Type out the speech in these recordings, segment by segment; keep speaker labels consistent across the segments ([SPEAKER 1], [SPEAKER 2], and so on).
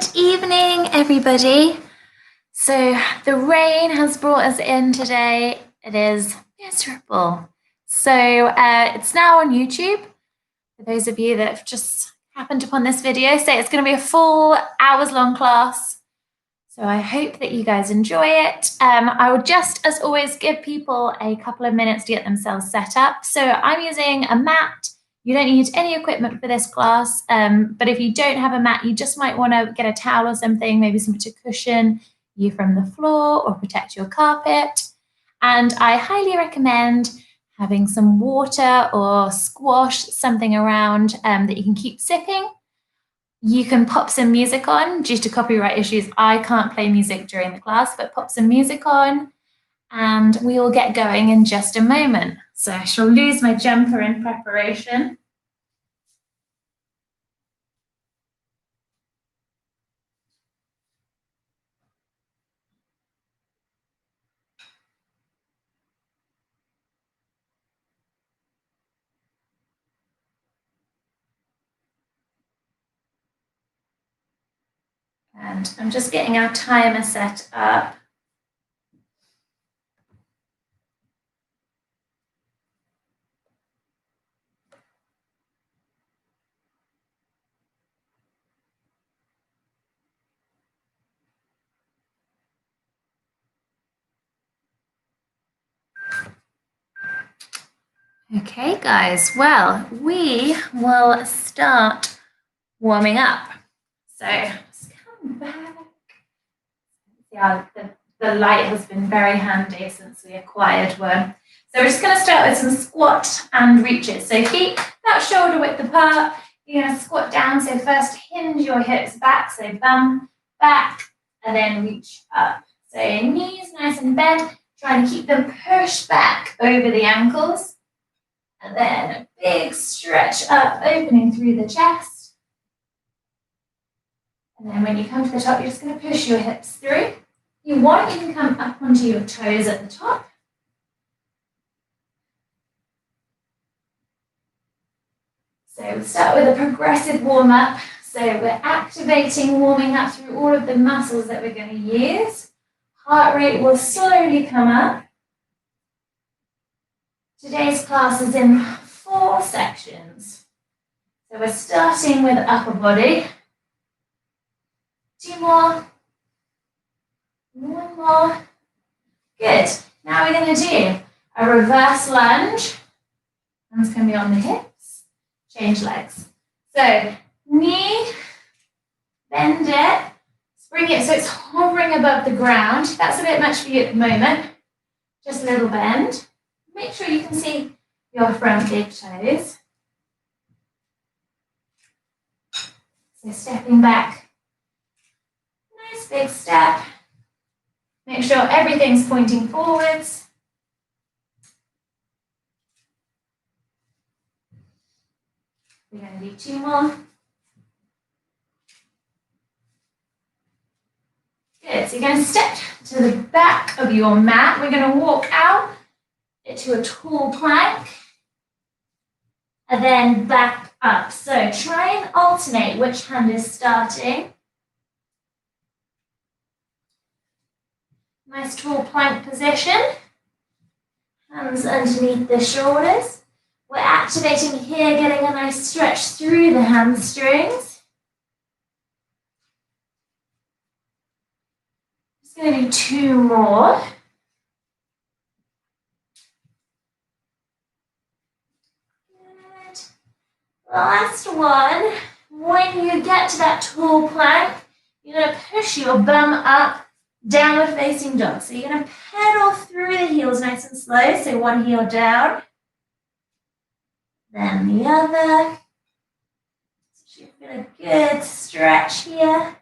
[SPEAKER 1] Good evening, everybody. So the rain has brought us in today. It is miserable. So it's now on YouTube. For those of you that have just happened upon this video, so it's going to be a full hours-long class. So I hope that you guys enjoy it. I would just, as always, give people a couple of minutes to get themselves set up. So I'm using a mat. You don't need any equipment for this class, but if you don't have a mat, you just might want to get a towel or something, maybe something to cushion you from the floor or protect your carpet. And I highly recommend having some water or squash, something around that you can keep sipping. You can pop some music on. Due to copyright issues, I can't play music during the class, but pop some music on and we will get going in just a moment. So I shall lose my jumper in preparation. And I'm just getting our timer set up. Okay, guys, well, we will start warming up. So let's come back. Yeah, the light has been very handy since we acquired one. So we're just going to start with some squat and reaches. So feet about shoulder width apart. You're going to squat down. So first hinge your hips back. So bum back and then reach up. So knees nice and bent. Try to keep them pushed back over the ankles. And then a big stretch up, opening through the chest. And then when you come to the top, you're just going to push your hips through. If you want, you can come up onto your toes at the top. So we'll start with a progressive warm-up. So we're activating, warming up through all of the muscles that we're going to use. Heart rate will slowly come up. Today's class is in 4 sections. So we're starting with upper body. 2 more. 1 more. Good. Now we're going to do a reverse lunge. Hands can be on the hips. Change legs. So knee, bend it, spring it so it's hovering above the ground. That's a bit much for you at the moment. Just a little bend. Make sure you can see your front big toes. So stepping back. Nice big step. Make sure everything's pointing forwards. We're going to do 2 more. Good. So you're going to step to the back of your mat. We're going to walk out into a tall plank and then back up. So try and alternate which hand is starting. Nice tall plank position. Hands underneath the shoulders. We're activating here, getting a nice stretch through the hamstrings. Just going to do 2 more. Good. Last one. When you get to that tall plank, you're going to push your bum up, downward facing dog. So you're going to pedal through the heels nice and slow. So 1 heel down. Then the other. So you feel a good stretch here.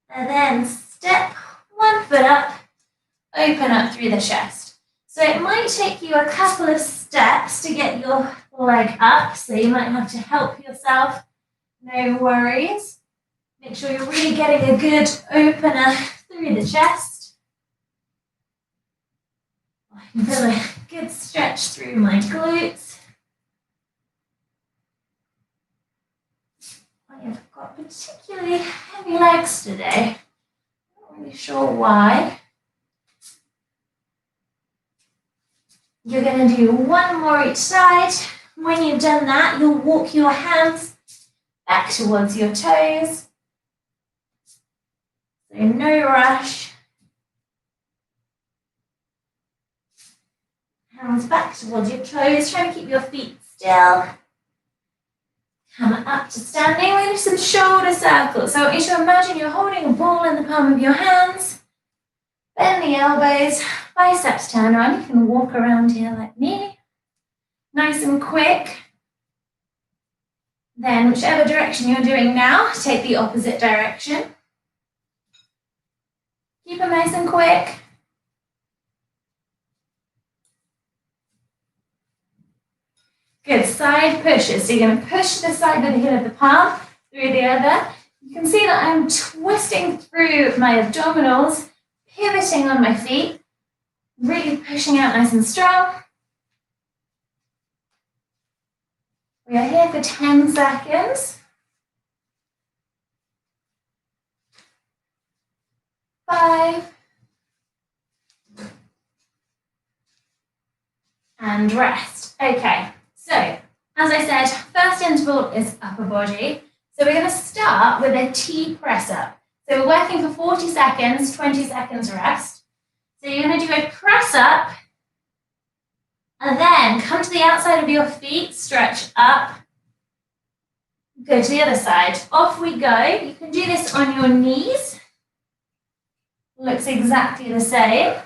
[SPEAKER 1] And then step 1 foot up, open up through the chest. So it might take you a couple of steps to get your leg up. So you might have to help yourself. No worries. Make sure you're really getting a good opener through the chest. I can feel a good stretch through my glutes. I've got particularly heavy legs today. Not really sure why. You're going to do one more each side. When you've done that, you'll walk your hands back towards your toes. So no rush. Hands back towards your toes. Try to keep your feet still. Come up to standing. We're going to do some shoulder circles. So I want you to imagine you're holding a ball in the palm of your hands. Bend the elbows. Biceps turn on. You can walk around here like me. Nice and quick. Then whichever direction you're doing now, take the opposite direction. Keep them nice and quick. Good, side pushes. So you're going to push the side with the heel of the palm through the other. You can see that I'm twisting through my abdominals, pivoting on my feet, really pushing out nice and strong. We are here for 10 seconds. 5. And rest. Okay, so as I said, first interval is upper body. So we're going to start with a T press up. So we're working for 40 seconds, 20 seconds rest. So you're going to do a press up and then come to the outside of your feet, stretch up, go to the other side. Off we go. You can do this on your knees. Looks exactly the same.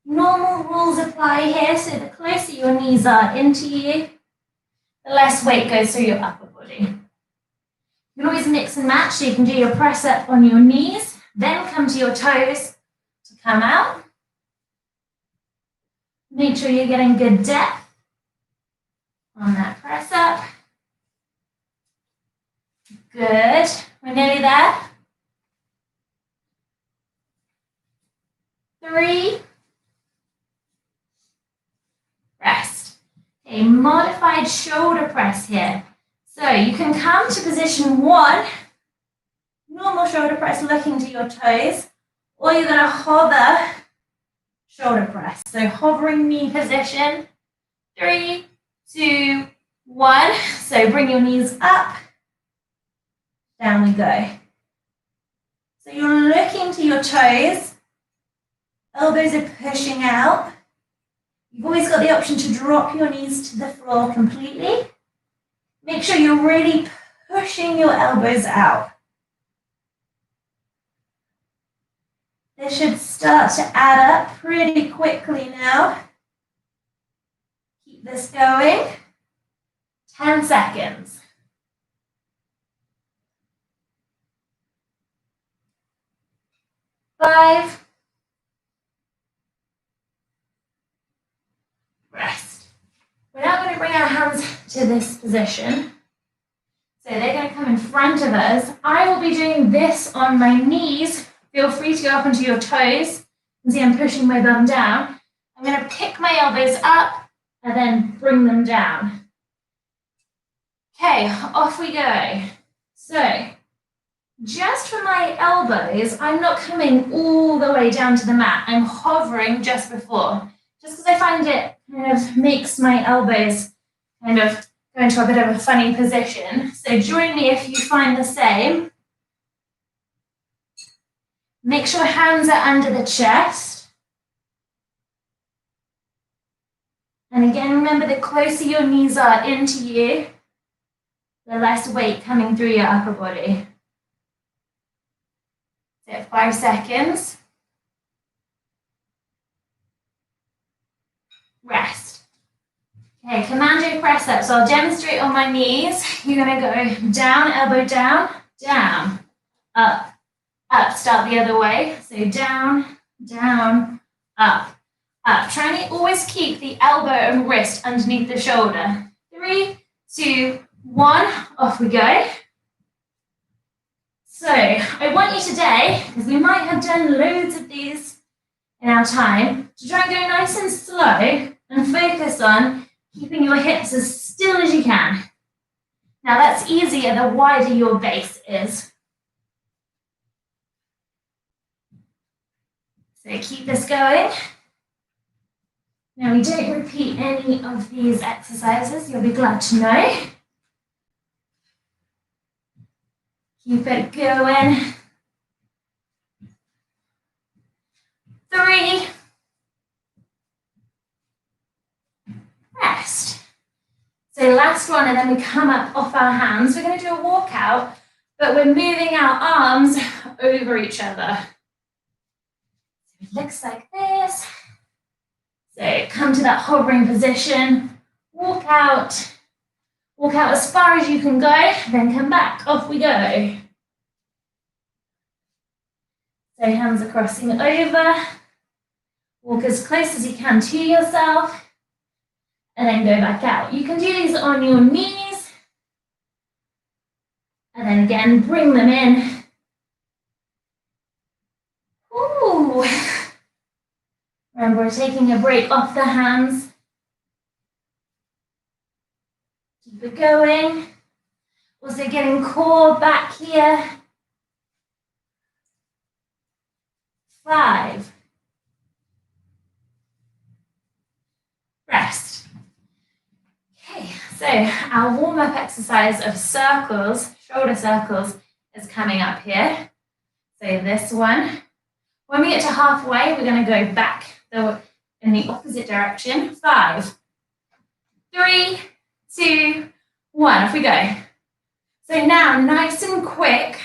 [SPEAKER 1] Normal rules apply here, so the closer your knees are into you, the less weight goes through your upper body. You can always mix and match, so you can do your press up on your knees, then come to your toes to come out. Make sure you're getting good depth on that press up. Good. We're nearly there. 3. Rest. A modified shoulder press here. So you can come to position 1, normal shoulder press looking to your toes, or you're going to hover shoulder press. So hovering knee position. 3, 2, 1. So bring your knees up. Down we go. So you're looking to your toes. Elbows are pushing out. You've always got the option to drop your knees to the floor completely. Make sure you're really pushing your elbows out. This should start to add up pretty quickly now. Keep this going. 10 seconds. 5. Rest. We're now going to bring our hands to this position. So they're going to come in front of us. I will be doing this on my knees. Feel free to go up onto your toes. You can see I'm pushing my bum down. I'm going to pick my elbows up and then bring them down. Okay, off we go. So just for my elbows, I'm not coming all the way down to the mat. I'm hovering just before. Just because I find it kind of makes my elbows kind of go into a bit of a funny position. So join me if you find the same. Make sure hands are under the chest. And again, remember the closer your knees are into you, the less weight coming through your upper body. So 5 seconds. Rest. Okay, commando press up. So I'll demonstrate on my knees. You're going to go down, elbow down, down, up, up. Start the other way. So down, down, up, up. Try and always keep the elbow and wrist underneath the shoulder. 3, 2, 1. Off we go. So I want you today, because we might have done loads of these in our time, to try and go nice and slow and focus on keeping your hips as still as you can. Now that's easier the wider your base is. So keep this going. Now we don't repeat any of these exercises, you'll be glad to know. Keep it going. 3. Rest. So last one, and then we come up off our hands. We're going to do a walkout, but we're moving our arms over each other. So it looks like this. So come to that hovering position, walk out as far as you can go, then come back, off we go. So hands are crossing over, walk as close as you can to yourself, and then go back out. You can do these on your knees, and then again, bring them in. Ooh. Remember, we're taking a break off the hands. Keep it going. Also getting core back here. 5. Rest. Okay, so our warm-up exercise of circles, shoulder circles, is coming up here. So this one. When we get to halfway, we're going to go back in the opposite direction. 5, 3, 2, 1. Off we go. So now, nice and quick.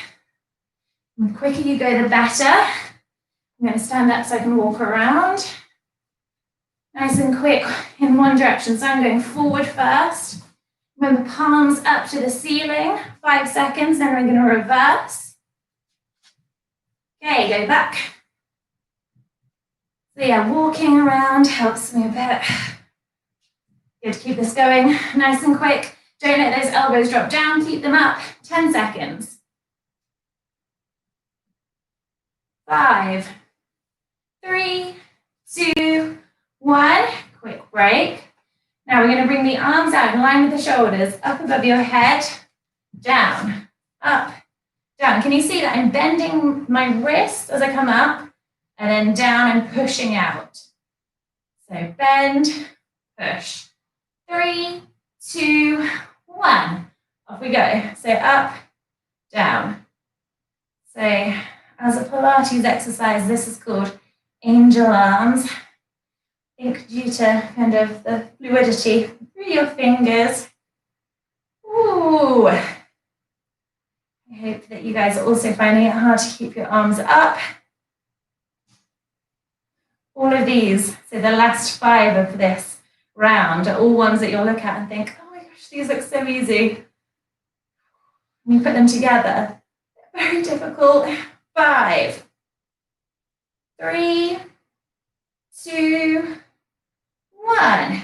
[SPEAKER 1] The quicker you go, the better. I'm going to stand up so I can walk around. Nice and quick in one direction. So I'm going forward first. Remember, palms up to the ceiling. 5 seconds, then we're going to reverse. Okay, go back. So yeah, walking around helps me a bit. Good, keep this going nice and quick. Don't let those elbows drop down, keep them up. 10 seconds. 5, 3, 2, 1. Quick break. Now we're going to bring the arms out in line with the shoulders, up above your head, down, up, down. Can you see that I'm bending my wrist as I come up? And then down and pushing out. So bend, push. 3, 2, 1. Off we go. So up, down. So as a Pilates exercise, this is called angel arms. I think due to kind of the fluidity through your fingers. Ooh. I hope that you guys are also finding it hard to keep your arms up. All of these, so the last 5 of this round, are all ones that you'll look at and think, oh my gosh, these look so easy. When you put them together, they're very difficult. 5, 3, 2, 1.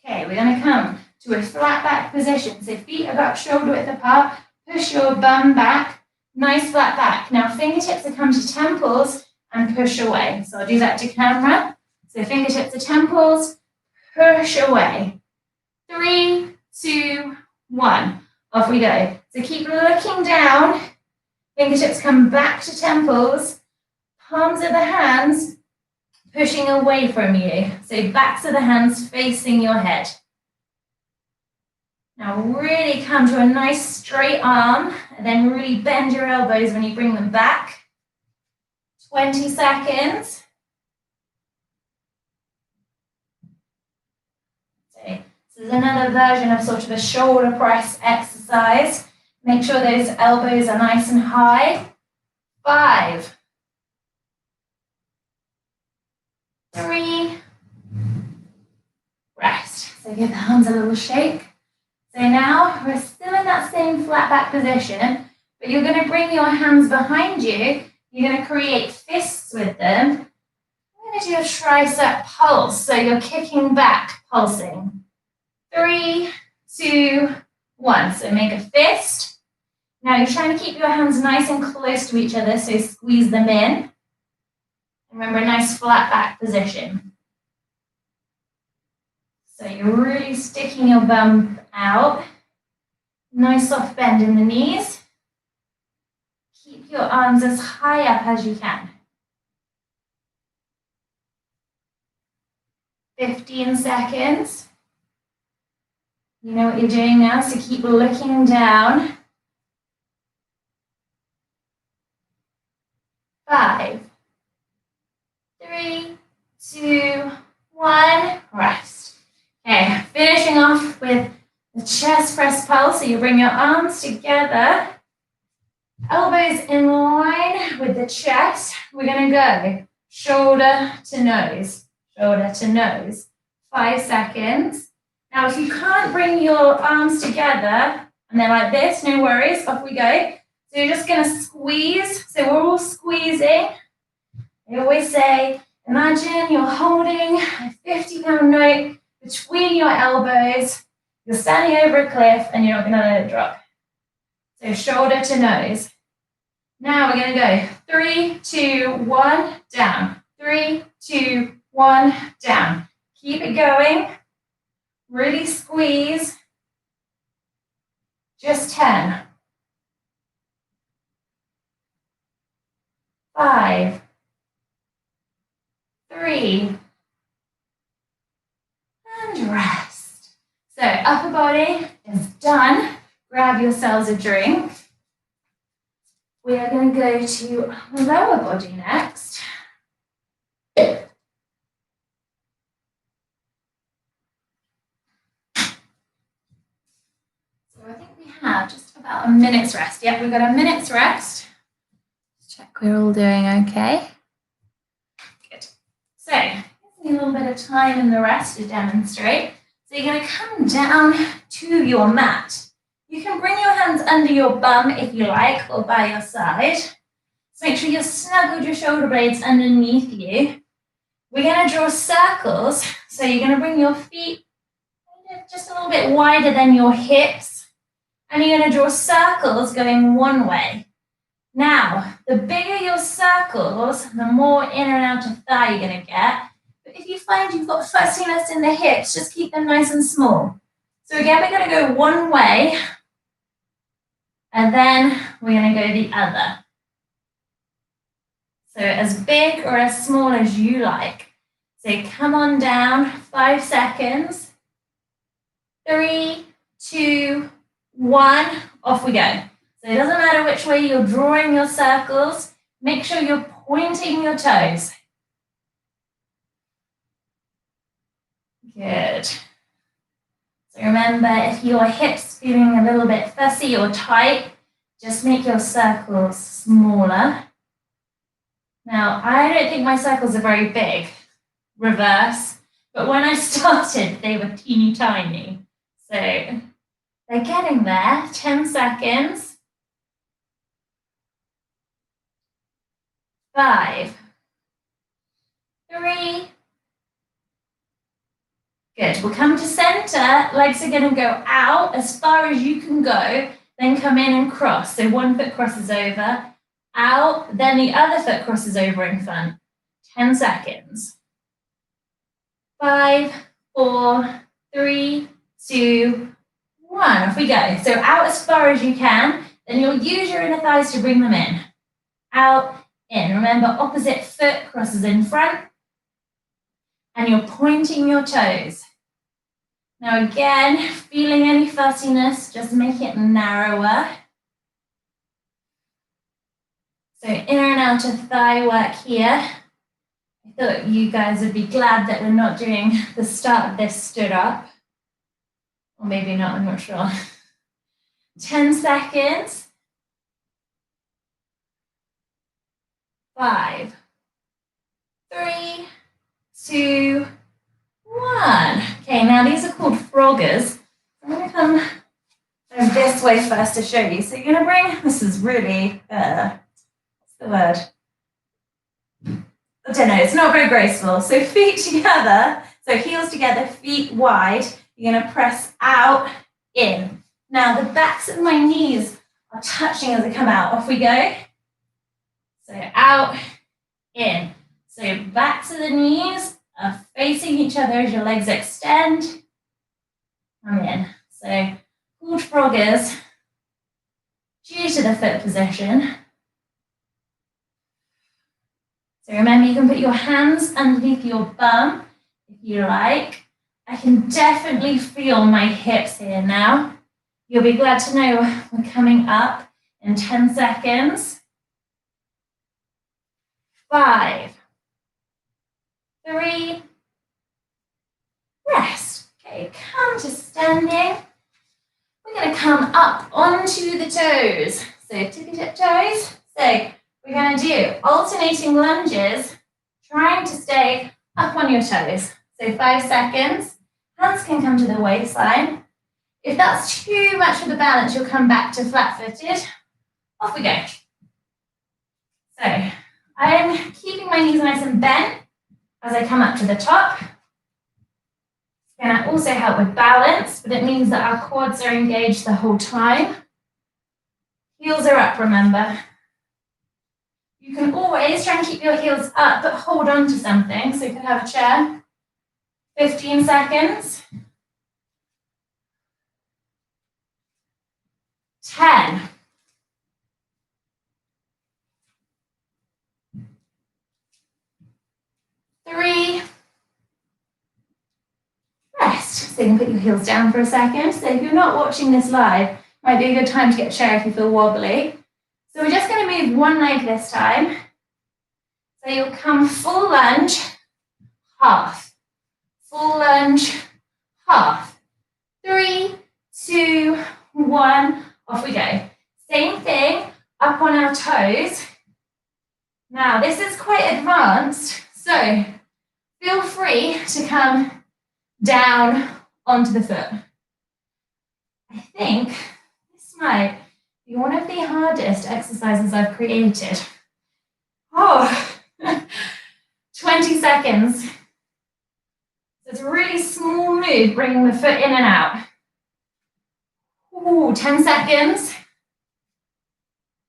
[SPEAKER 1] Okay, we're going to come to a flat back position. So feet about shoulder width apart, push your bum back, nice flat back. Now fingertips will come to temples, and push away. So I'll do that to camera. So fingertips to temples, push away. 3, 2, 1. Off we go. So keep looking down. Fingertips come back to temples. Palms of the hands pushing away from you. So backs of the hands facing your head. Now really come to a nice straight arm, and then really bend your elbows when you bring them back. 20 seconds. So this is another version of sort of a shoulder press exercise. Make sure those elbows are nice and high. 5, 3, rest. So give the hands a little shake. So now we're still in that same flat back position, but you're going to bring your hands behind you. You're going to create fists with them. I'm going to do a tricep pulse. So you're kicking back, pulsing. 3, 2, 1. So make a fist. Now you're trying to keep your hands nice and close to each other, so squeeze them in. Remember, a nice flat back position. So you're really sticking your bum out. Nice soft bend in the knees. Keep your arms as high up as you can. 15 seconds. You know what you're doing now, so keep looking down. 5, 3, 2, 1, rest. Okay, finishing off with the chest press pulse. So you bring your arms together, elbows in line with the chest. We're gonna go shoulder to nose, shoulder to nose. 5 seconds. Now, if you can't bring your arms together and they're like this, no worries, off we go. So you're just gonna squeeze. So we're all squeezing. I always say, imagine you're holding a 50-pound note between your elbows. You're standing over a cliff and you're not gonna let it drop. So shoulder to nose. Now we're gonna go 3, 2, 1, down. 3, 2, 1, down. Keep it going. Really squeeze. Just 10. 5, 3, and rest. So upper body is done. Grab yourselves a drink. We are going to go to lower body next. So I think we have just about a minute's rest. Yep, we've got a minute's rest. Check we're all doing okay. Good. So, give me a little bit of time in the rest to demonstrate. So you're going to come down to your mat. You can bring your hands under your bum if you like, or by your side. So make sure you've snuggled your shoulder blades underneath you. We're going to draw circles. So you're going to bring your feet just a little bit wider than your hips. And you're going to draw circles going one way. Now, the bigger your circles, the more inner and outer thigh you're going to get. But if you find you've got fussiness in the hips, just keep them nice and small. So again, we're going to go one way, and then we're going to go the other. So as big or as small as you like. So come on down, 5 seconds. 3, 2, 1, off we go. So it doesn't matter which way you're drawing your circles, make sure you're pointing your toes. Good. So remember, if your hips feeling a little bit fussy or tight, just make your circles smaller. Now, I don't think my circles are very big, reverse, but when I started, they were teeny tiny. So they're getting there, 10 seconds. 5, 3, good. We'll come to center. Legs are going to go out as far as you can go, then come in and cross. So one foot crosses over, out, then the other foot crosses over in front. 10 seconds. 5, 4, 3, 2, 1. Off we go. So out as far as you can, then you'll use your inner thighs to bring them in. Out, in. Remember, opposite foot crosses in front, and you're pointing your toes. Now again, feeling any fussiness, just make it narrower. So inner and outer thigh work here. I thought you guys would be glad that we're not doing the start of this stood up. Or maybe not, I'm not sure. 10 seconds. 5, 3, 2, 1. Okay, now these are called froggers. I'm going to come this way first to show you. So you're going to bring, this is really, what's the word? I don't know, it's not very graceful. So feet together, so heels together, feet wide. You're going to press out, in. Now the backs of my knees are touching as I come out. Off we go. So out, in. So backs of the knees are facing each other as your legs extend. Come in. So called froggers. due to the foot position. So remember, you can put your hands underneath your bum if you like. I can definitely feel my hips here now. You'll be glad to know we're coming up in 10 seconds. 5, 3, rest. Okay, come to standing. We're going to come up onto the toes. So tippy tip toes. So we're going to do alternating lunges, trying to stay up on your toes. So 5 seconds. Hands can come to the waistline. If that's too much of the balance, you'll come back to flat-footed. Off we go. So I'm keeping my knees nice and bent as I come up to the top. It's going to also help with balance, but it means that our quads are engaged the whole time. Heels are up, remember. You can always try and keep your heels up, but hold on to something. So you could have a chair. 15 seconds. 10. 3. Rest. So you can put your heels down for a second. So if you're not watching this live, might be a good time to get a chair if you feel wobbly. So we're just going to move one leg this time. So you'll come full lunge, half. Full lunge, half. 3, 2, 1. Off we go. Same thing, up on our toes. Now, this is quite advanced, so feel free to come down onto the foot. I think this might be one of the hardest exercises I've created. Oh, 20 seconds. So it's a really small move, bringing the foot in and out. Ooh, 10 seconds.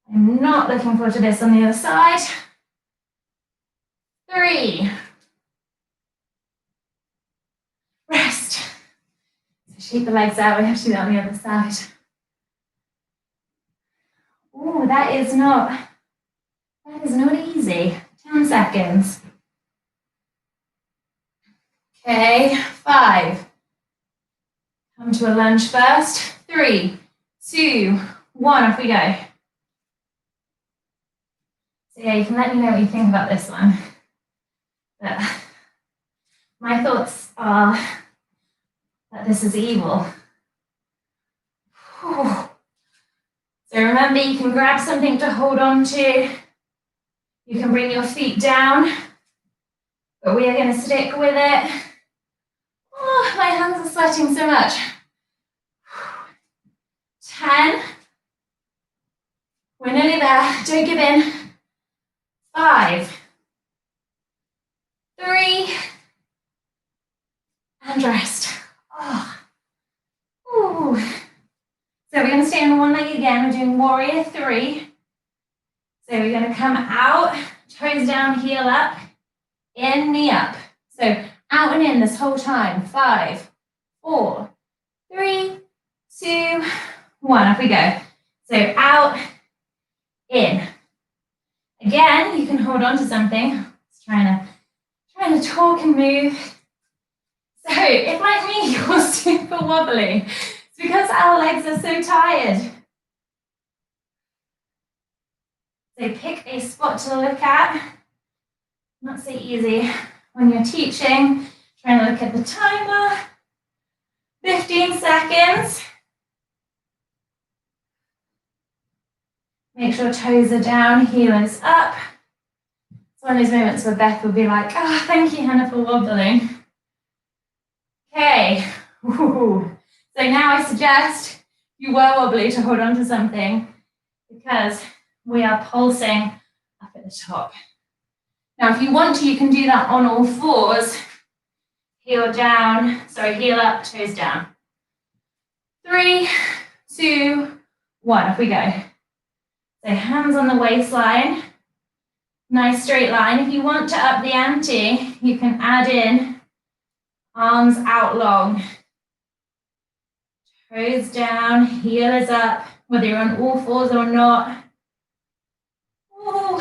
[SPEAKER 1] I'm not looking forward to this on the other side. 3. Rest. So shake the legs out. We have to do that on the other side. Oh, that is not easy. 10 seconds. Okay, 5. Come to a lunge first. 3, 2, 1. Off we go. So yeah, you can let me know what you think about this one. But my thoughts are that this is evil. Whew. So remember, you can grab something to hold on to. You can bring your feet down, but we are going to stick with it. Oh, my hands are sweating so much. 10. We're nearly there. Don't give in. 5, 3, and rest. Oh. Ooh. So we're going to stay on one leg again. We're doing warrior 3. So we're going to come out, toes down, heel up, in, knee up. So out and in this whole time. 5, 4, 3, 2, 1. Off we go. So out, in. Again, you can hold on to something. Just trying to talk and move. So if, like me, you're super wobbly, it's because our legs are so tired. So pick a spot to look at. Not so easy when you're teaching. Try and look at the timer. 15 seconds. Make sure toes are down, heel is up. It's one of those moments where Beth will be like, oh, thank you, Hannah, for wobbling. Okay. Ooh. So now I suggest you were wobbly to hold on to something because we are pulsing up at the top. Now, if you want to, you can do that on all fours. Heel down, heel up, toes down. 3, 2, 1, off we go. So hands on the waistline, nice straight line. If you want to up the ante, you can add in arms out long. Toes down, heel is up. whether you're on all fours or not. Ooh.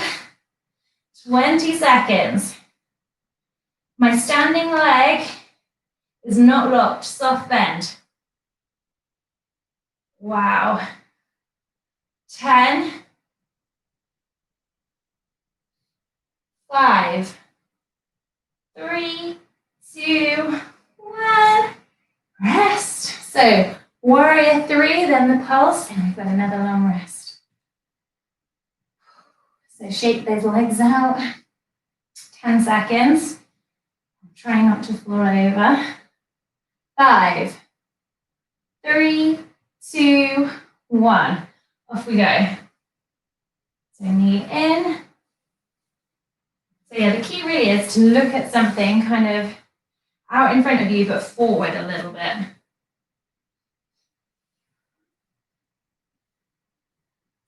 [SPEAKER 1] 20 seconds. My standing leg is not locked, soft bend. Wow. 10, 5, 3, 2, 1. Rest. So warrior 3, then the pulse, and we've got another long rest. So shake those legs out. 10 seconds. Trying not to fall over. 5, 3, 2, 1. Off we go. So knee in. So yeah, the key really is to look at something kind of out in front of you, but forward a little bit.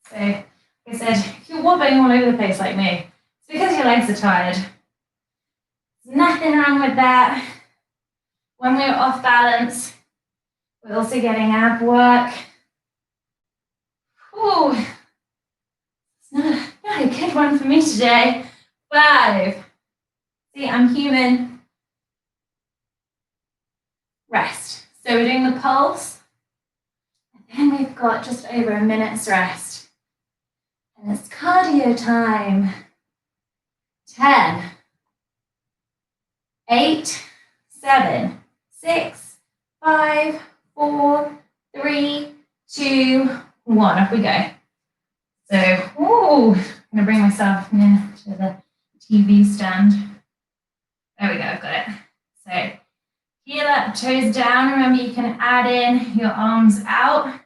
[SPEAKER 1] So, like I said, if you're wobbling all over the place like me, it's because your legs are tired. There's nothing wrong with that. When we're off balance, we're also getting ab work. Ooh, it's not a good one for me today. 5. See, I'm human. Rest. So we're doing the pulse. And then we've got just over a minute's rest. And it's cardio time. 10, 8, 7, 6, 5, 4, 3, 2, 1. Off we go. So, I'm going to bring myself near to the TV stand. There we go, I've got it. So, heel up, toes down. Remember, you can add in your arms out.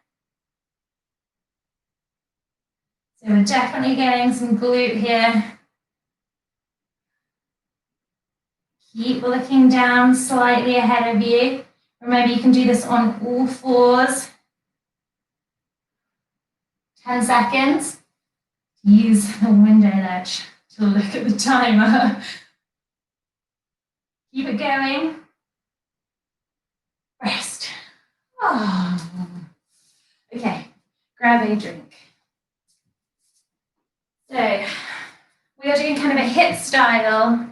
[SPEAKER 1] So we're definitely getting some glute here. Keep looking down slightly ahead of you. Remember, you can do this on all fours. 10 seconds. Use the window ledge to look at the timer. Keep it going. Rest. Oh. Okay, grab a drink. So, we are doing kind of a HIIT style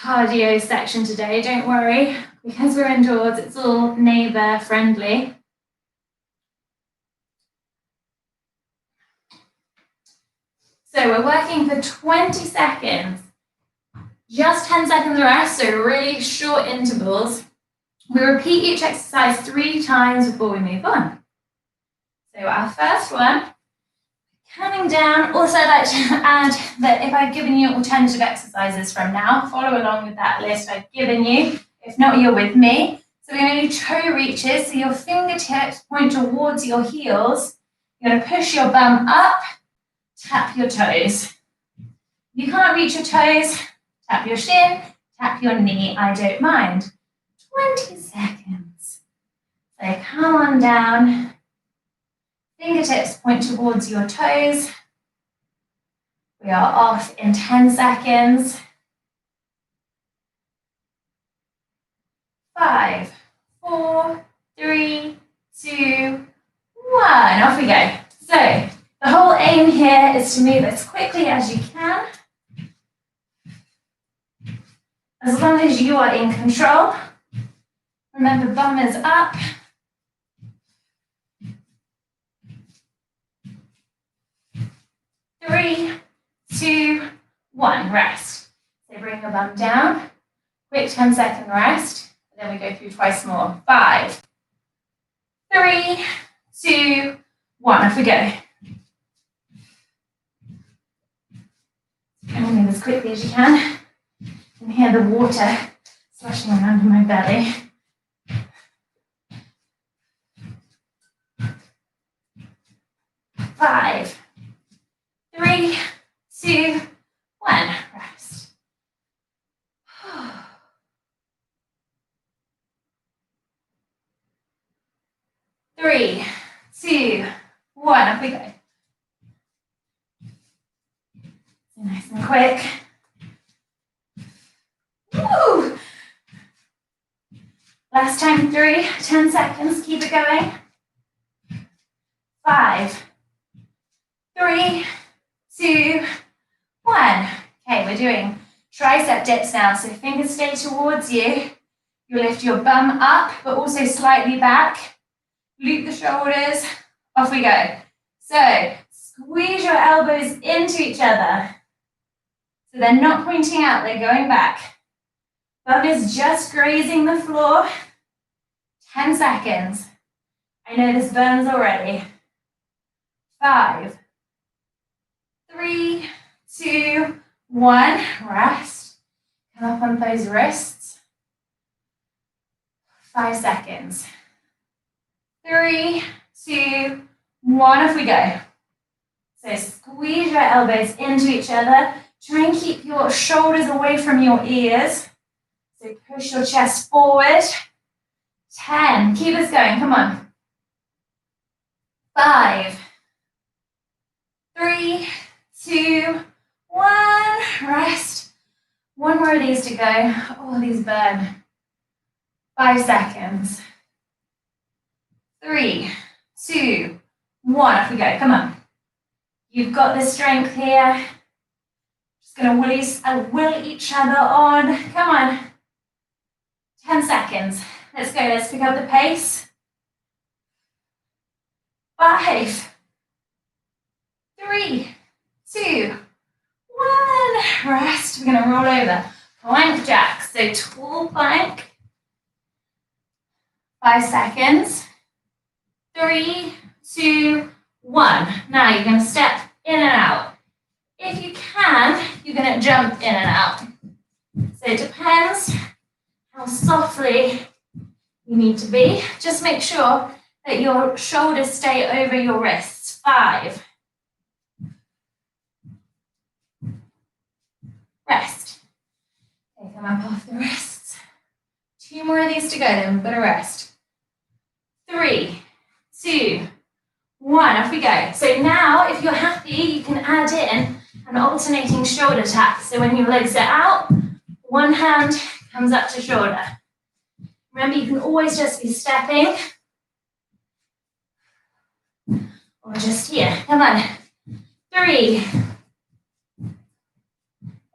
[SPEAKER 1] cardio section today. Don't worry, because we're indoors, it's all neighbor friendly. So we're working for 20 seconds, just 10 seconds rest, so really short intervals. We repeat each exercise 3 times before we move on. So our first one, coming down. Also, I'd like to add that if I've given you alternative exercises from now, follow along with that list I've given you. If not, you're with me. So we're going to do toe reaches, so your fingertips point towards your heels. You're going to push your bum up, tap your toes. If you can't reach your toes, tap your shin, tap your knee, I don't mind. 20 seconds. So come on down. Fingertips point towards your toes. We are off in 10 seconds. 5, 4, 3, 2, 1. Off we go. So the whole aim here is to move as quickly as you can. As long as you are in control. Remember, bum is up. Three, 2, 1, rest. So bring your bum down. Quick 10-second rest. And then we go through twice more. 5, 3, 2, 1. Off we go. And move as quickly as you can. You can hear the water sloshing around in my belly. 5, 3, 2, 1. Rest. 3, 2, 1. Up we go. So nice and quick. Woo! Last time through, 10 seconds. Keep it going. 5, 3, 2, 1. Okay, we're doing tricep dips now. So fingers stay towards you. You lift your bum up, but also slightly back. Loop the shoulders. Off we go. So squeeze your elbows into each other. So they're not pointing out, they're going back. Bum is just grazing the floor. 10 seconds. I know this burns already. 5, 3, 2, 1. Rest. Come up on those wrists. 5 seconds. 3, 2, 1. Off we go. So squeeze your elbows into each other. Try and keep your shoulders away from your ears. So push your chest forward. 10. Keep this going. Come on. 5, 3, 2, 1. Rest. One more of these to go. Oh, these burn. 5 seconds. 3, 2, 1. Off we go. Come on. You've got the strength here. Just going to will each other on. Come on. 10 seconds. Let's go. Let's pick up the pace. 5, 3, 2, 1. Rest. We're going to roll over. Plank jacks. So tall plank. 5 seconds. 3, 2, 1. Now you're going to step in and out. If you can, you're going to jump in and out. So it depends how softly you need to be. Just make sure that your shoulders stay over your wrists. 5. Rest. Okay, come up off the wrists. 2 more of these to go, then we've got to rest. 3, 2, 1. Off we go. So now, if you're happy, you can add in an alternating shoulder tap. So when your legs are out, one hand comes up to shoulder. Remember, you can always just be stepping or just here. Come on. 3.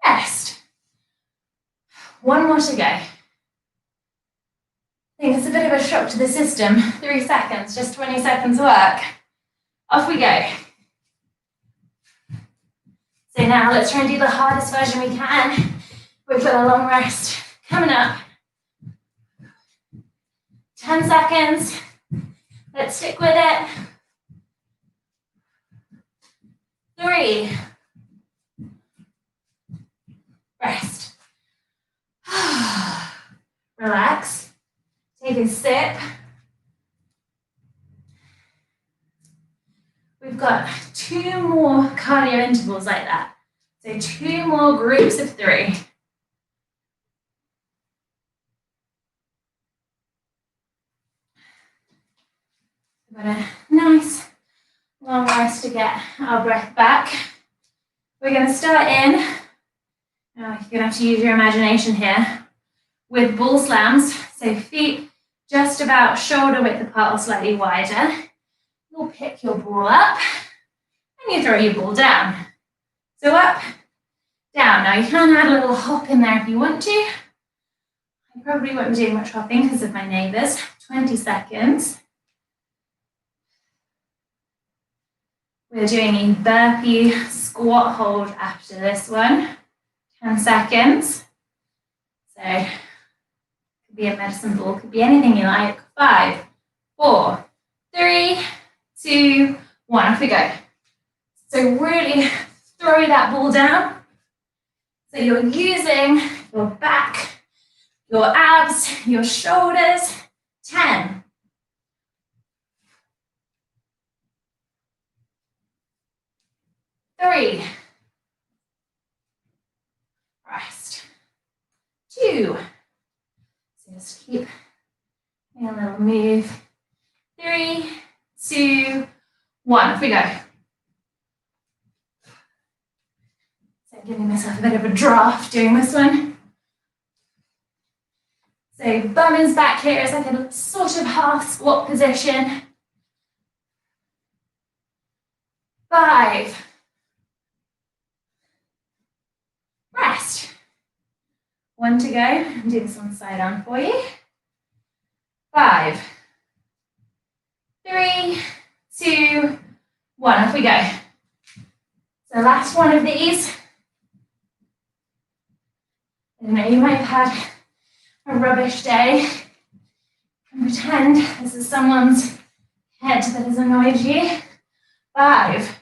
[SPEAKER 1] Rest. 1 more to go. I think it's a bit of a shock to the system. 3 seconds, just 20 seconds work. Off we go. So now let's try and do the hardest version we can. We've got a long rest coming up. 10 seconds. Let's stick with it. 3. Rest. Relax. Take a sip. We've got 2 more cardio intervals like that. So 2 more groups of 3. We've got a nice long rest to get our breath back. We're going to start in, you're going to have to use your imagination here, with bull slams. So feet just about shoulder width apart or slightly wider. You'll pick your ball up and you throw your ball down. So up, down. Now you can add a little hop in there if you want to. I probably won't be doing much hopping because of my neighbours. 20 seconds. We're doing a burpee squat hold after this one. 10 seconds. So could be a medicine ball, could be anything you like. 5, 4, 3, 2, 1. Off we go. So really throw that ball down. So you're using your back, your abs, your shoulders. 10. 3. Rest. 2. So just keep a little move. 3, 2, 1. Off we go. So giving myself a bit of a draft doing this one. So bum is back here. It's like a sort of half squat position. 5. Rest. 1 to go. I'll do this one side on for you. 5, 3, 2, 1. Off we go. So last one of these. I don't know, you might have had a rubbish day. And pretend this is someone's head that has annoyed you. 5.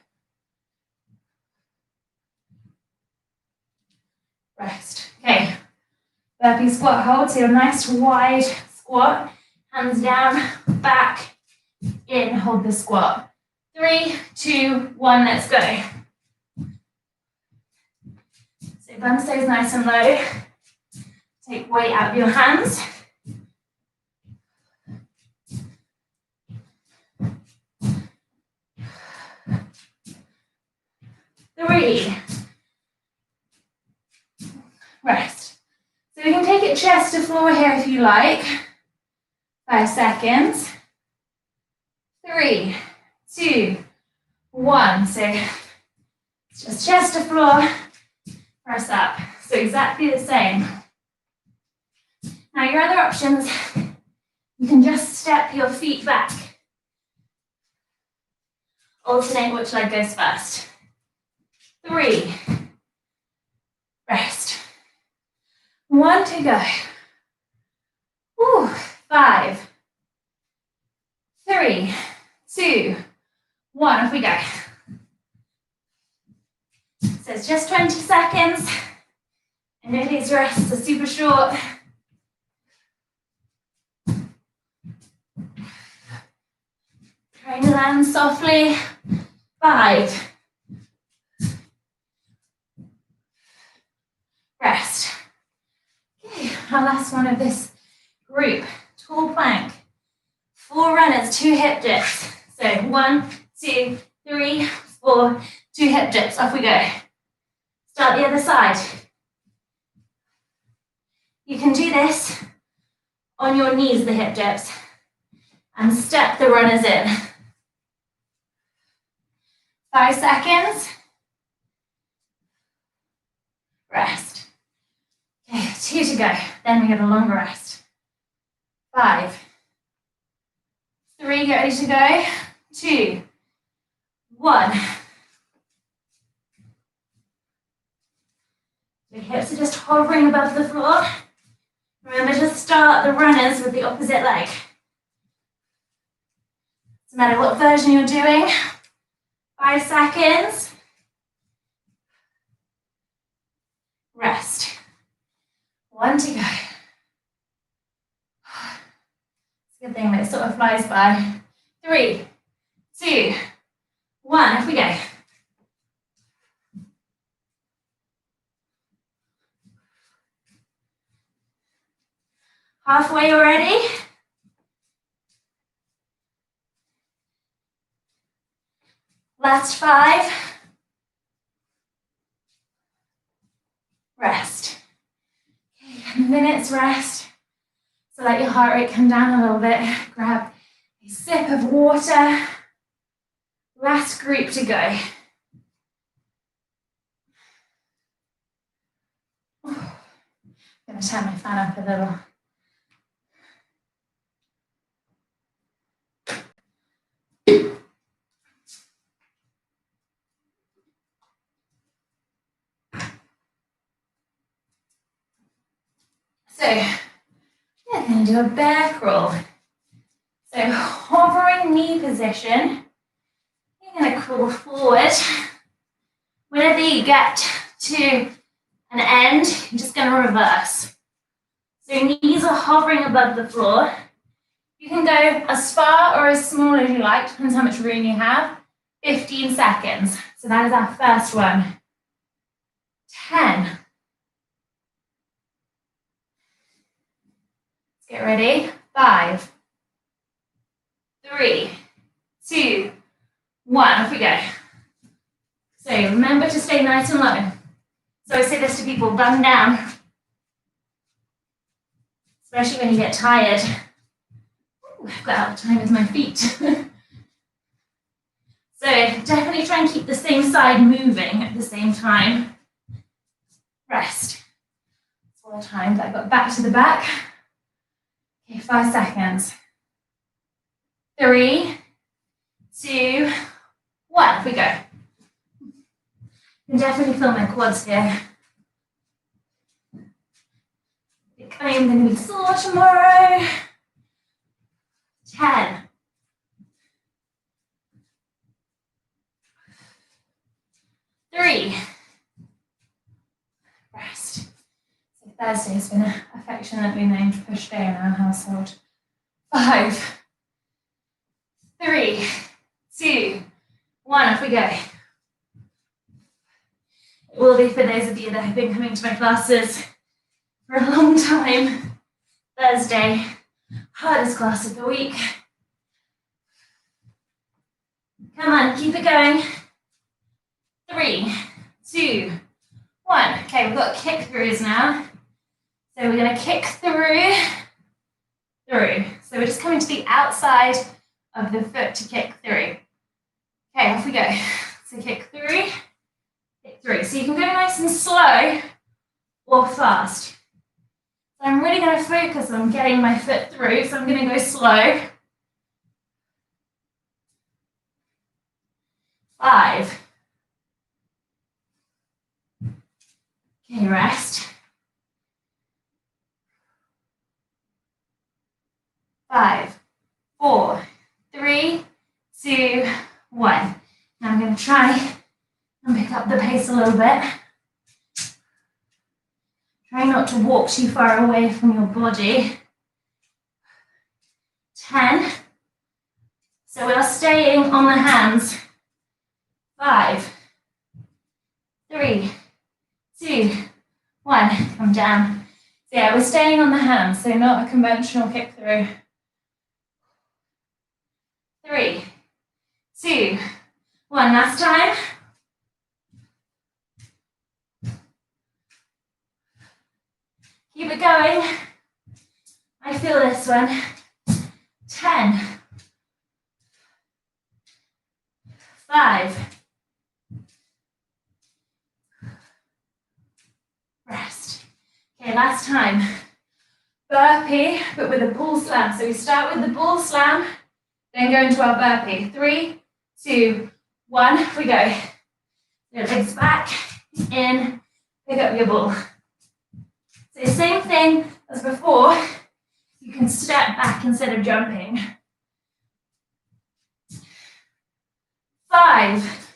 [SPEAKER 1] Rest. Okay. Burpee squat hold. So your nice wide squat. Hands down, back, in, hold the squat. 3, 2, 1, let's go. So bum stays nice and low. Take weight out of your hands. 3. Rest. So we can take it chest to floor here if you like. 5 seconds. 3, 2, 1. So it's just chest to floor. Press up. So exactly the same. Now your other options, you can just step your feet back. Alternate which leg goes first. 3. Rest. 1 to go. Whew. 5, 3, 2, 1. Off we go. So it's just 20 seconds. I know these rests are super short. Trying to land softly. 5. Rest. Okay, our last one of this group. Tall plank. 4 runners, 2 hip dips. So 1, 2, 3, 4, 2 hip dips. Off we go. Start the other side. You can do this on your knees, the hip dips, and step the runners in. 5 seconds. Rest. Okay, 2 to go. Then we get a longer rest. 5, 3, get ready to go. 2, 1. The hips are just hovering above the floor. Remember to start the runners with the opposite leg. Doesn't matter what version you're doing. 5 seconds. Rest. 1 to go. It's a good thing that it sort of flies by. 3, 2, 1. Off we go. Halfway already. Last 5. Rest. Okay, minutes rest. So let your heart rate come down a little bit. Grab a sip of water. Last group to go. I'm going to turn my fan up a little. So, we're going to do a bear crawl. So, hovering knee position. You're going to crawl forward. Whenever you get to an end, you're just going to reverse. So, your knees are hovering above the floor. You can go as far or as small as you like, depends how much room you have. 15 seconds. So, that is our first one. 10. Get ready. 5, 3, 2, 1. Off we go. So remember to stay nice and low. So I say this to people, bum down. Especially when you get tired. Ooh, I've got out of time with my feet. So So definitely try and keep the same side moving at the same time. Rest. That's all the time that I got back to the back. Okay, 5 seconds. 3, 2, 1. Off we go. You can definitely feel my quads here. I am going to be sore tomorrow. 10. 3. Rest. So Thursday has been affectionately named push day in our household. 5, 3, 2, 1. Off we go. It will be for those of you that have been coming to my classes for a long time. Thursday, hardest class of the week. Come on, keep it going. 3, 2, 1. Okay, we've got kick throughs now. So we're going to kick through. So we're just coming to the outside of the foot to kick through. Okay, off we go. So kick through, kick through. So you can go nice and slow or fast. So I'm really going to focus on getting my foot through. So I'm going to go slow. 5. Okay, rest. 5, 4, 3, 2, 1. Now I'm going to try and pick up the pace a little bit. Try not to walk too far away from your body. 10. So we are staying on the hands. 5, 3, 2, 1. Come down. So yeah, we're staying on the hands, so not a conventional kick through. 3, 2, 1. Last time. Keep it going. I feel this one. 10. 5. Rest. Okay, last time. Burpee, but with a bull slam. So we start with the bull slam, then go into our burpee. 3, 2, 1. We go. Your legs back, in, pick up your bull. So same thing as before. You can step back instead of jumping. 5.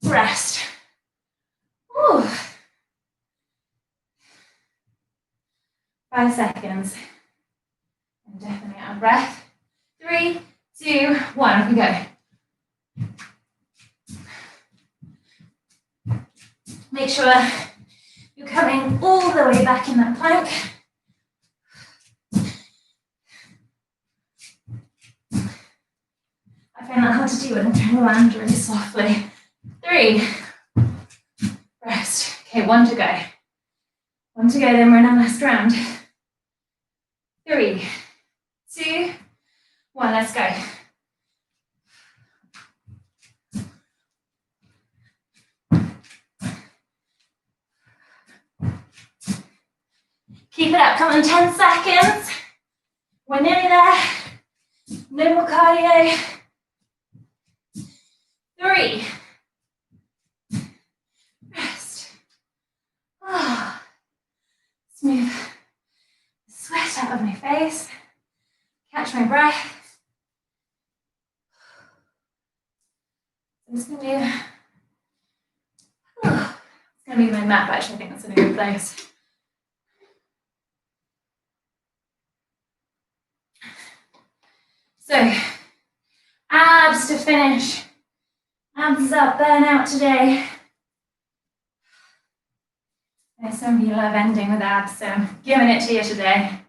[SPEAKER 1] Rest. Ooh. 5 seconds. I'm definitely out of breath. 3, 2, 1. Off we go. Make sure you're coming all the way back in that plank. I find that hard to do when I'm trying to land really softly. 3. Rest. Okay, 1 to go. 1 to go, then we're in our last round. 3, 2, 1, let's go. Keep it up, come on, 10 seconds. We're nearly there. No more cardio. 3. Rest. Oh. Smooth the sweat out of my face. Catch my breath. I'm just going to do, it's going to be my map actually, I think that's in a good place. So, abs to finish. Abs up, burnout today. I know some of you love ending with abs, so I'm giving it to you today.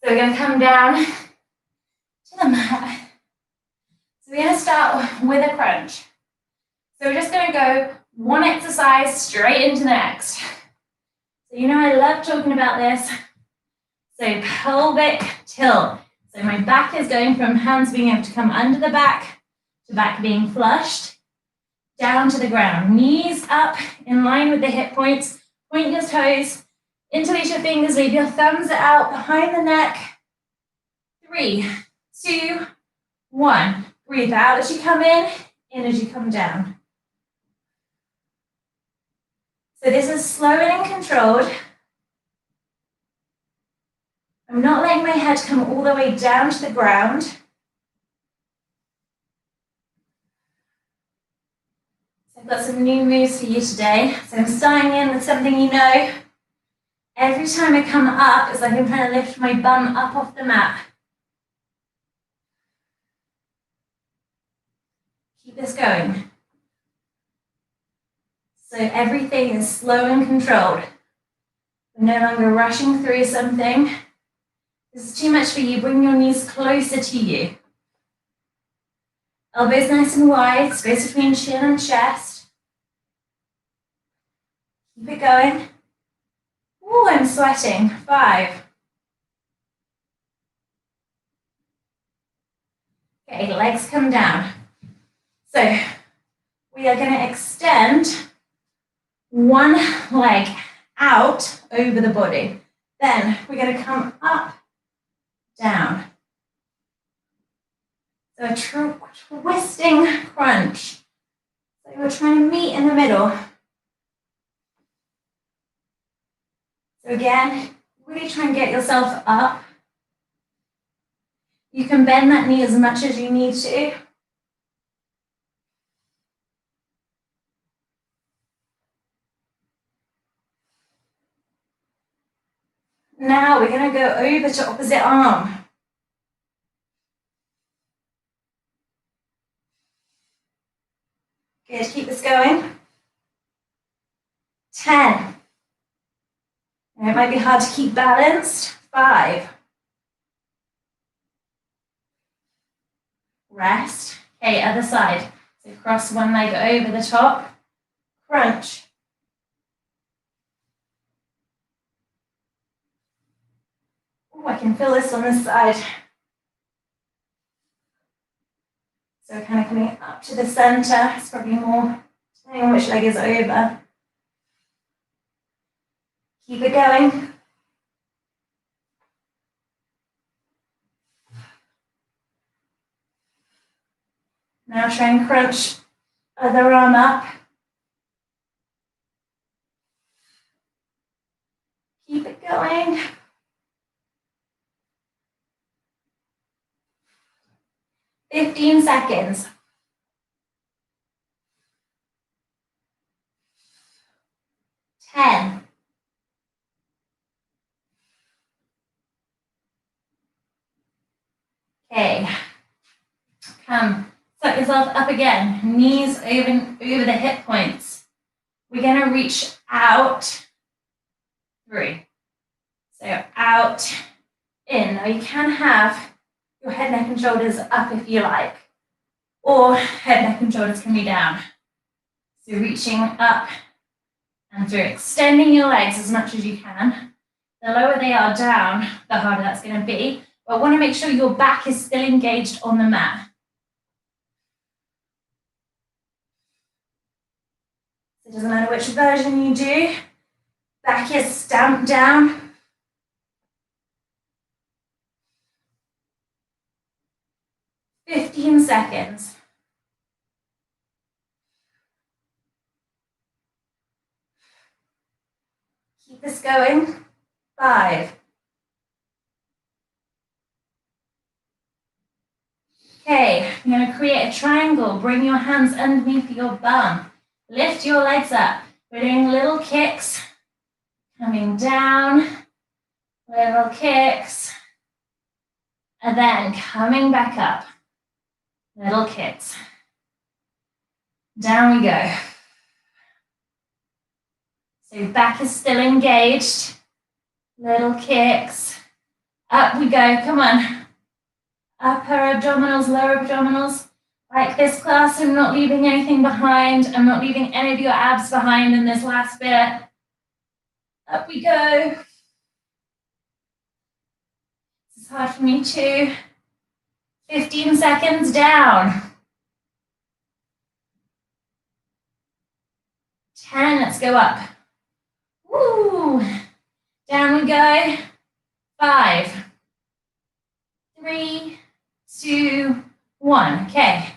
[SPEAKER 1] So we're going to come down to the mat. So we're going to start with a crunch. So we're just going to go one exercise straight into the next. So you know I love talking about this. So pelvic tilt. So my back is going from hands being able to come under the back to back being flushed, down to the ground. Knees up in line with the hip points. Point your toes, interlace your fingers, leave your thumbs out behind the neck. 3, 2, 1. Breathe out as you come in as you come down. So this is slow and controlled. I'm not letting my head come all the way down to the ground. So I've got some new moves for you today. So I'm starting in with something you know. Every time I come up, it's like I'm trying to lift my bum up off the mat. Keep this going. So everything is slow and controlled. We're no longer rushing through something. This is too much for you. Bring your knees closer to you. Elbows nice and wide, space between chin and chest. Keep it going. Ooh, I'm sweating. 5. Okay, legs come down. So we are going to extend one leg out over the body. Then we're going to come up, down. So a twisting crunch. So we're trying to meet in the middle. So again, really try and get yourself up. You can bend that knee as much as you need to. Now we're going to go over to opposite arm. Good, keep this going. 10. Now, it might be hard to keep balanced. 5. Rest. Okay, other side. So cross one leg over the top. Crunch. Oh, I can feel this on this side. So kind of coming up to the center. It's probably more depending on which leg is over. Keep it going. Now try and crunch other arm up. Keep it going. 15 seconds. 10. 'Kay. Come. Set yourself up again. Knees over the hip points. We're going to reach out. 3. So out, in. Now you can have your head, neck, and shoulders up if you like. Or head, neck, and shoulders can be down. So reaching up and through. Extending your legs as much as you can. The lower they are down, the harder that's going to be. But I want to make sure your back is still engaged on the mat. It doesn't matter which version you do. Back is stamped down. "15 seconds. Keep this going. 5. Okay, I'm going to create a triangle. Bring your hands underneath your bum. Lift your legs up. We're doing little kicks. Coming down. Little kicks. And then coming back up. Little kicks. Down we go. So back is still engaged. Little kicks. Up we go. Come on. Upper abdominals, lower abdominals. Like this class, I'm not leaving anything behind. I'm not leaving any of your abs behind in this last bit. Up we go. This is hard for me too. 15 seconds down. 10, let's go up. Woo! Down we go. 5, 3, 2, 1. Okay,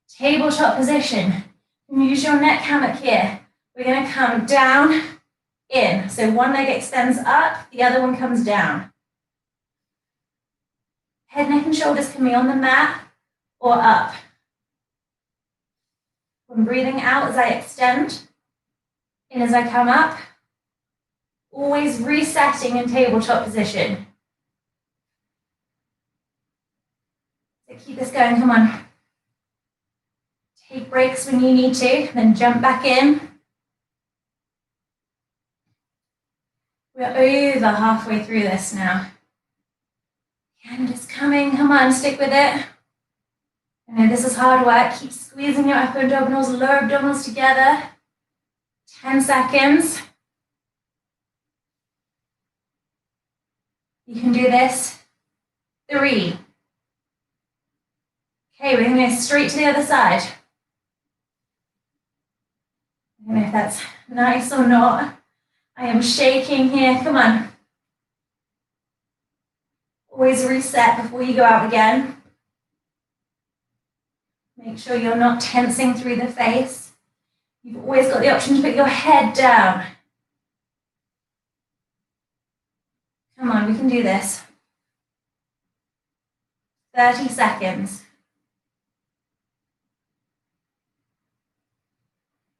[SPEAKER 1] tabletop position. Use your neck hammock here. We're going to come down, in. So one leg extends up, the other one comes down. Head, neck, and shoulders can be on the mat or up. I'm breathing out as I extend, in as I come up. Always resetting in tabletop position. So keep this going, come on. Take breaks when you need to, then jump back in. We're over halfway through this now. And it's coming, come on, stick with it. I know this is hard work. Keep squeezing your upper abdominals, lower abdominals together. 10 seconds. You can do this. 3. Okay, we're going to go straight to the other side. I don't know if that's nice or not. I am shaking here, come on. Always reset before you go out again. Make sure you're not tensing through the face. You've always got the option to put your head down. Come on, we can do this. 30 seconds.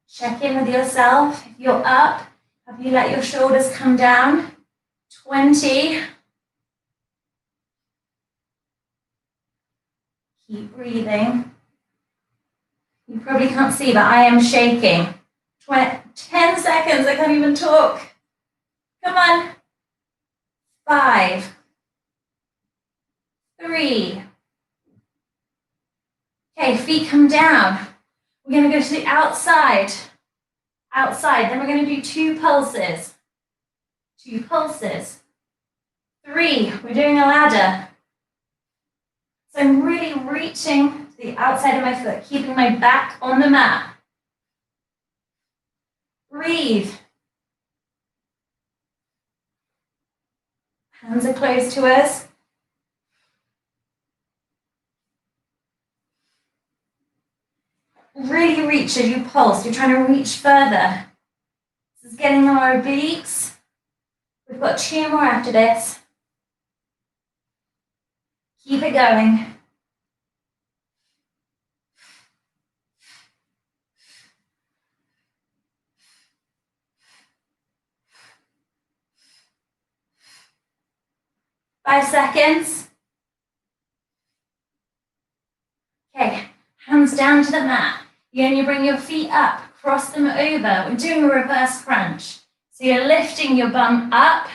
[SPEAKER 1] Check in with yourself. If you're up, have you let your shoulders come down? 20. Keep breathing. You probably can't see, but I am shaking. 10 seconds, I can't even talk. Come on. 5, 3. Okay, feet come down. We're going to go to the outside. Outside, then we're going to do 2 pulses. 2 pulses. 3, we're doing a ladder. So I'm really reaching to the outside of my foot, keeping my back on the mat. Breathe. Hands are close to us. Really reach as you pulse. You're trying to reach further. This is getting our obliques. We've got 2 more after this. Keep it going. Five seconds. Okay, hands down to the mat. You're going to bring your feet up, cross them over. We're doing a reverse crunch. So you're lifting your bum up.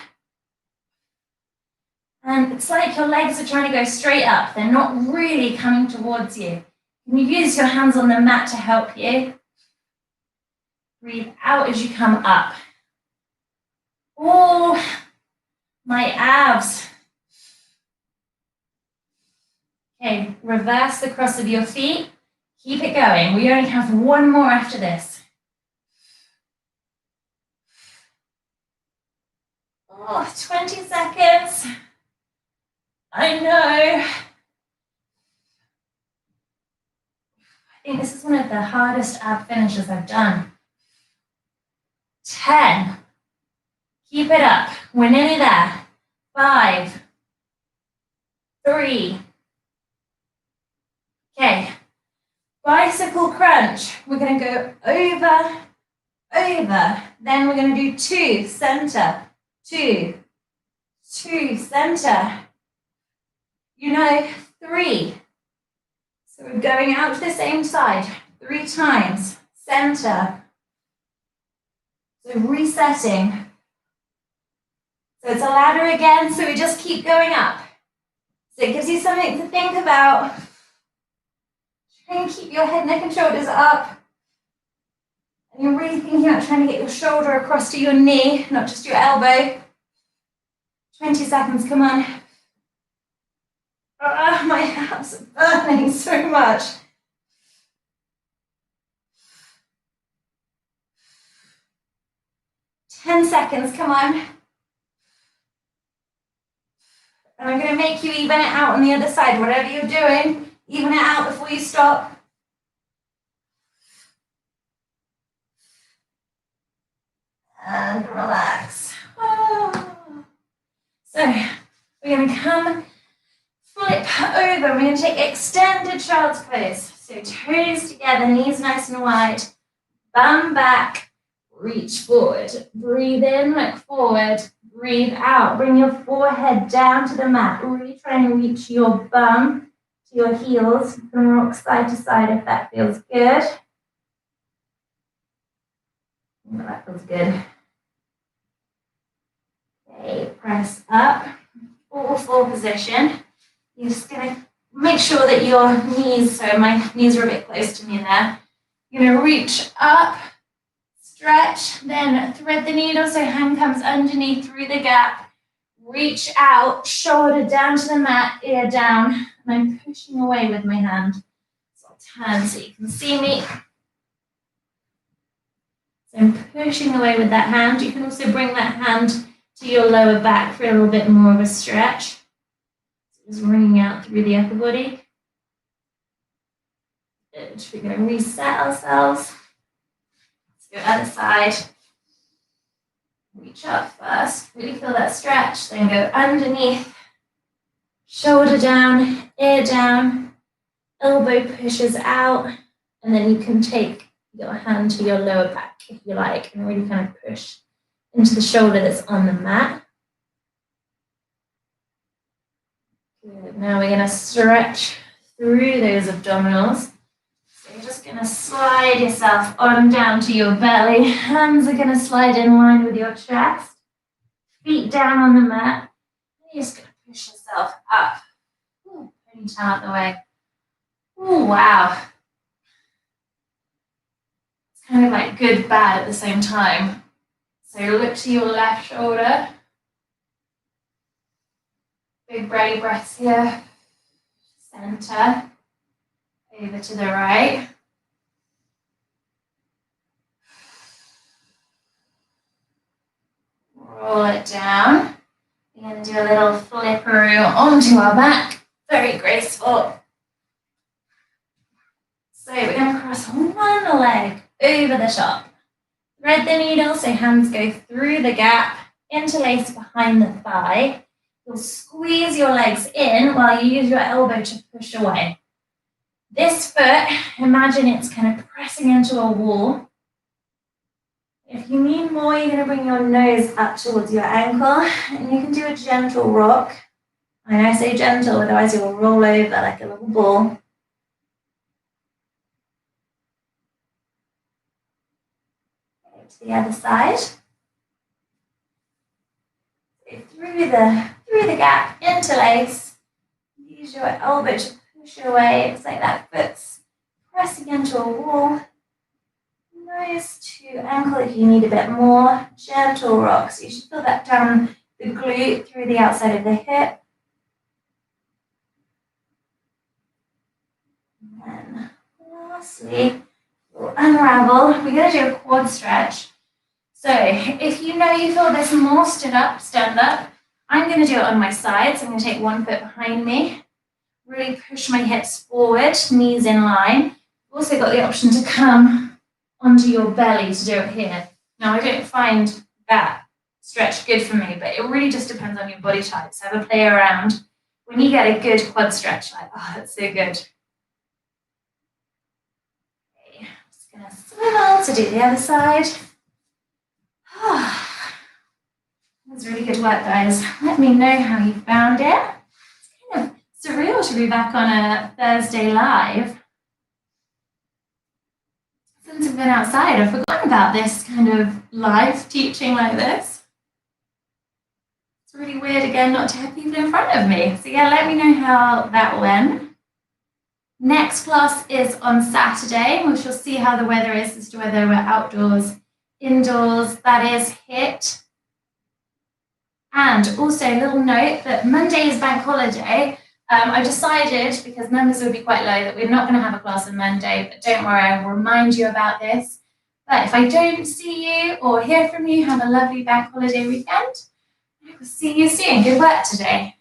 [SPEAKER 1] And it's like your legs are trying to go straight up. They're not really coming towards you. Can you use your hands on the mat to help you? Breathe out as you come up. Oh, my abs. Okay, reverse the cross of your feet. Keep it going. We only have 1 more after this. Oh, 20 seconds. I know. I think this is one of the hardest ab finishes I've done. 10. Keep it up. We're nearly there. 5, 3. Okay. Bicycle crunch. We're going to go over, over. Then we're going to do 2, center, 2, 2, center. 3. So we're going out to the same side 3 times, center. So resetting. So it's a ladder again, so we just keep going up. So it gives you something to think about. Try and keep your head, neck, and shoulders up. And you're really thinking about trying to get your shoulder across to your knee, not just your elbow. 20 seconds, come on. My abs are burning so much. 10 seconds, come on. And I'm going to make you even it out on the other side. Whatever you're doing, even it out before you stop. And relax. Oh. So we're going to come, flip over. We're going to take extended child's pose. So toes together, knees nice and wide. Bum back, reach forward. Breathe in, look forward. Breathe out. Bring your forehead down to the mat. Really try and reach your bum to your heels. You can rock side to side if that feels good. Oh, that feels good. Okay, press up. Full position. You're just going to make sure that your knees, so my knees are a bit close to me there. You're going to reach up, stretch, then thread the needle so hand comes underneath through the gap. Reach out, shoulder down to the mat, ear down, and I'm pushing away with my hand. So I'll turn so you can see me. So I'm pushing away with that hand. You can also bring that hand to your lower back for a little bit more of a stretch. So just wringing out through the upper body. Good. We're going to reset ourselves. Let's go other side. Reach up first. Really feel that stretch. Then go underneath. Shoulder down, ear down. Elbow pushes out. And then you can take your hand to your lower back if you like and really kind of push into the shoulder that's on the mat. Good. Now we're going to stretch through those abdominals. So you're just going to slide yourself on down to your belly. Hands are going to slide in line with your chest. Feet down on the mat. And you're just going to push yourself up. Ponytail out the way. Oh, wow. It's kind of like good, bad at the same time. So look to your left shoulder. Big belly breaths here. Center. Over to the right. Roll it down. We're going to do a little flipperoo onto our back. Very graceful. So we're going to cross one leg over the top. Thread the needle so hands go through the gap, interlace behind the thigh. You'll squeeze your legs in while you use your elbow to push away. This foot, imagine it's kind of pressing into a wall. If you need more, you're going to bring your nose up towards your ankle and you can do a gentle rock. I know I say gentle, otherwise you'll roll over like a little ball. Okay, to the other side. So through the gap, interlace. Use your elbow to push away. It's like that foot's pressing into a wall. Nose to ankle if you need a bit more. Gentle rock. So you should feel that down the glute through the outside of the hip. And then lastly, we'll unravel. We're going to do a quad stretch. So if you know you feel this more stood up, stand up, I'm going to do it on my side. So I'm going to take one foot behind me. Really push my hips forward, knees in line. Also got the option to come onto your belly to do it here. Now I don't find that stretch good for me, but it really just depends on your body type. So have a play around. When you get a good quad stretch, like, oh, that's so good. Okay, just gonna swivel to do the other side. That was really good work, guys. Let me know how you found it. It's kind of surreal to be back on a Thursday live. Since I've been outside, I've forgotten about this kind of live teaching like this. It's really weird again not to have people in front of me. So yeah, let me know how that went. Next class is on Saturday. We shall see how the weather is as to whether we're outdoors, indoors. That is HIIT. And also a little note that Monday is bank holiday, I decided, because numbers would be quite low, that we're not going to have a class on Monday, but don't worry, I will remind you about this. But if I don't see you or hear from you, have a lovely bank holiday weekend. I will see you soon. Good work today.